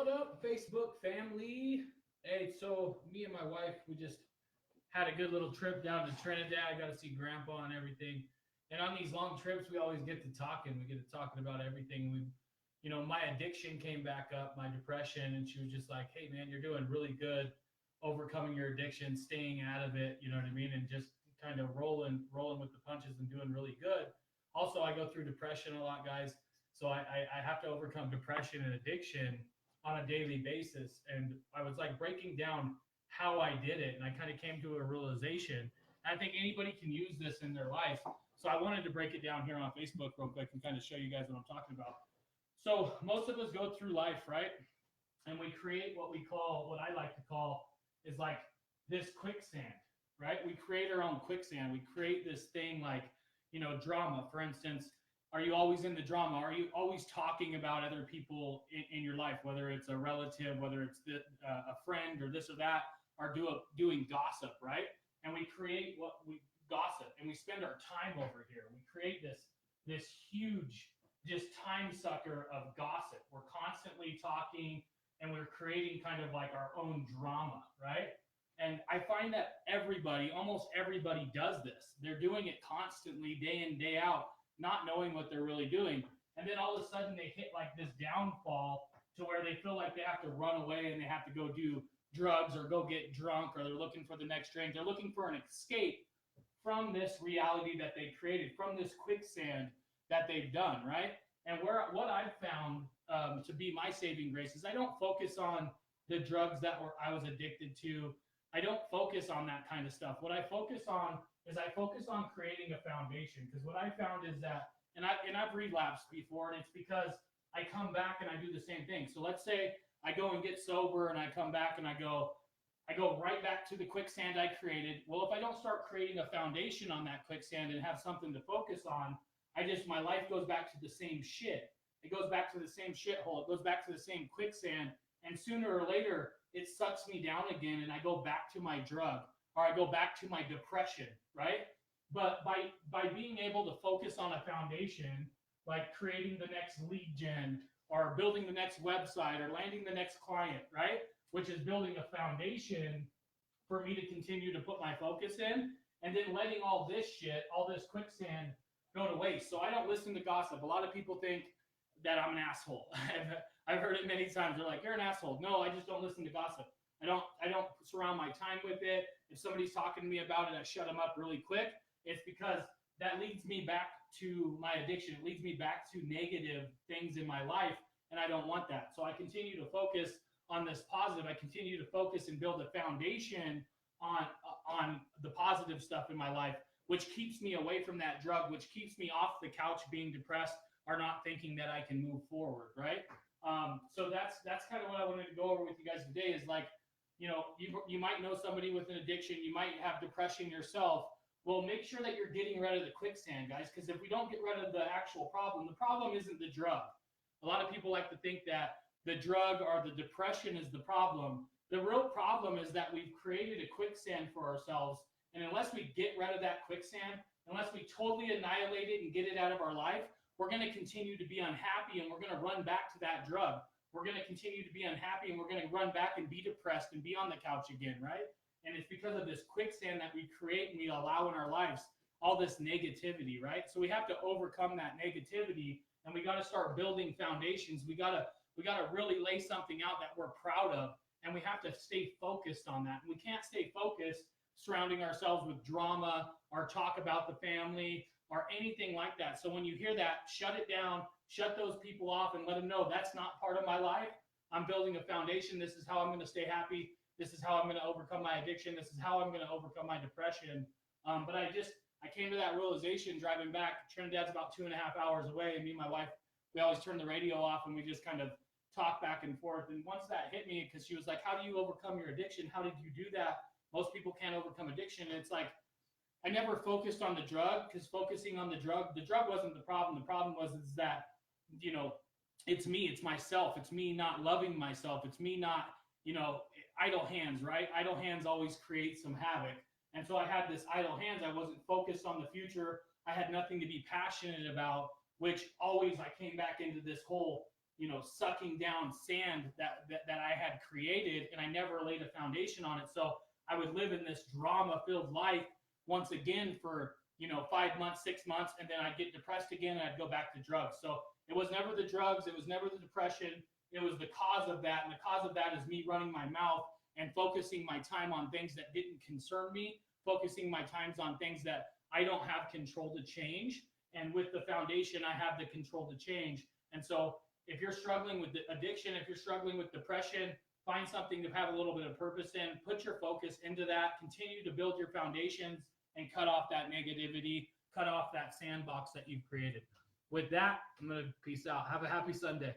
What up, Facebook family? Hey, so me and my wife, we just had a good little trip down to Trinidad. I got to see Grandpa and everything. And on these long trips, we always get to talking. We get to talking about everything. My addiction came back up, my depression, and she was just like, "Hey, man, you're doing really good, overcoming your addiction, staying out of it. You know what I mean, and just kind of rolling with the punches and doing really good." Also, I go through depression a lot, guys. So I have to overcome depression and addiction on a daily basis. And I was like breaking down how I did it. And I kind of came to a realization. I think anybody can use this in their life. So I wanted to break it down here on Facebook real quick and kind of show you guys what I'm talking about. So most of us go through life, right? And we create what I like to call is like this quicksand, right? We create our own quicksand. We create this thing like, drama. For instance, are you always in the drama? Are you always talking about other people in your life, whether it's a relative, whether it's a friend or this or that, or doing gossip, right? And we create what we gossip, and we spend our time over here. We create this huge just time sucker of gossip. We're constantly talking, and we're creating kind of like our own drama, right? And I find that almost everybody does this. They're doing it constantly, day in, day out, not knowing what they're really doing. And then all of a sudden they hit like this downfall to where they feel like they have to run away and they have to go do drugs or go get drunk, or they're looking for the next drink. They're looking for an escape from this reality that they created, from this quicksand that they've done, right? And what I've found to be my saving grace is I don't focus on the drugs that I was addicted to. I don't focus on that kind of stuff. What I focus on is I focus on creating a foundation, because what I found is that, and I've relapsed before, and it's because I come back and I do the same thing. So let's say I go and get sober, and I come back and I go right back to the quicksand I created. Well, if I don't start creating a foundation on that quicksand and have something to focus on, my life goes back to the same shit. It goes back to the same shithole. It goes back to the same quicksand, and sooner or later it sucks me down again, and I go back to my drug, or I go back to my depression, right? But by being able to focus on a foundation, like creating the next lead gen, or building the next website, or landing the next client, right? Which is building a foundation for me to continue to put my focus in, and then letting all this shit, all this quicksand go to waste. So I don't listen to gossip. A lot of people think that I'm an asshole. I've heard it many times. They're like, "You're an asshole." No, I just don't listen to gossip. I don't surround my time with it. If somebody's talking to me about it, I shut them up really quick. It's because that leads me back to my addiction. It leads me back to negative things in my life, and I don't want that. So I continue to focus on this positive. I continue to focus and build a foundation on the positive stuff in my life, which keeps me away from that drug, which keeps me off the couch being depressed or not thinking that I can move forward, right? So that's kind of what I wanted to go over with you guys today is like, you might know somebody with an addiction, you might have depression yourself. Well, make sure that you're getting rid of the quicksand, guys, because if we don't get rid of the actual problem, the problem isn't the drug. A lot of people like to think that the drug or the depression is the problem. The real problem is that we've created a quicksand for ourselves, and unless we get rid of that quicksand, unless we totally annihilate it and get it out of our life, we're going to continue to be unhappy, and we're going to run back to that drug. We're going to continue to be unhappy, and we're going to run back and be depressed and be on the couch again, right? And it's because of this quicksand that we create and we allow in our lives, all this negativity, right? So we have to overcome that negativity, and we got to start building foundations. We got to really lay something out that we're proud of, and we have to stay focused on that. And we can't stay focused surrounding ourselves with drama or talk about the family or anything like that. So when you hear that, shut it down, shut those people off, and let them know that's not part of my life. I'm building a foundation. This is how I'm going to stay happy. This is how I'm going to overcome my addiction. This is how I'm going to overcome my depression. But I came to that realization driving back. Trinidad's about 2.5 hours away, and me and my wife, we always turn the radio off and we just kind of talk back and forth. And once that hit me, because she was like, "How do you overcome your addiction? How did you do that? Most people can't overcome addiction." And it's like, I never focused on the drug, because focusing on the drug wasn't the problem. The problem was that, it's me, it's myself. It's me not loving myself. It's me not, idle hands, right? Idle hands always create some havoc. And so I had this idle hands. I wasn't focused on the future. I had nothing to be passionate about, which always I came back into this whole, sucking down sand that I had created, and I never laid a foundation on it. So I would live in this drama-filled life once again for 5 months, 6 months, and then I'd get depressed again, and I'd go back to drugs. So it was never the drugs, it was never the depression, it was the cause of that, and the cause of that is me running my mouth and focusing my time on things that didn't concern me, focusing my times on things that I don't have control to change. And with the foundation, I have the control to change. And so if you're struggling with addiction, if you're struggling with depression, find something to have a little bit of purpose in, put your focus into that, continue to build your foundations, and cut off that negativity, cut off that sandbox that you've created. With that, I'm going to peace out. Have a happy Sunday.